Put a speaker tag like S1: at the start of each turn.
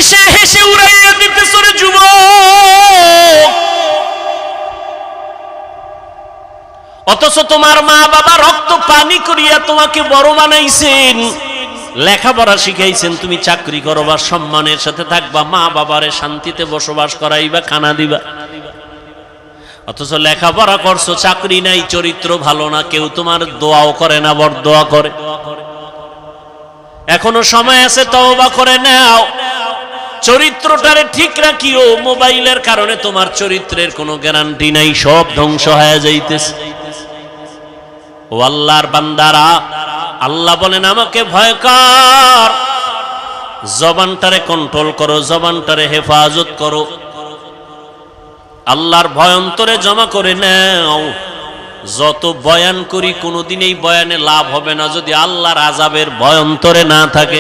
S1: হেসে হেসে উড়াইয়া দিতেছ রে যুবক। অথচ তোমার মা বাবা রক্ত পানি করিয়া তোমাকে বড় বানাইছেন, লেখাপড়া শিখাইছেন, তুমি চাকরি করবা, সম্মানের সাথে থাকবা, মা বাবারে শান্তিতে বসবাস করাইবা, খানা দিবা। অথচ লেখাপড়া করছো, চাকরি নাই, চরিত্র ভালো না, কেউ তোমার দোয়াও করে না, বরদোয়া করে। এখনো সময় আছে, তওবা করে নাও, চরিত্রটারে ঠিক রাখিও। মোবাইলের কারণে তোমার চরিত্রের কোনো গ্যারান্টি নাই, সব ধ্বংস হয়ে যাইতেছে। ও আল্লাহর বান্দারা, আল্লাহ বলেন আমাকে ভয় কর, জবানটারে কন্ট্রোল করো, জবানটারে হেফাজত করো, আল্লাহর ভয় অন্তরে জমা করে নাও। যত বয়ান করি কোনোদিন এই বয়ানে লাভ হবে না যদি আল্লাহর আযাবের ভয় অন্তরে না থাকে।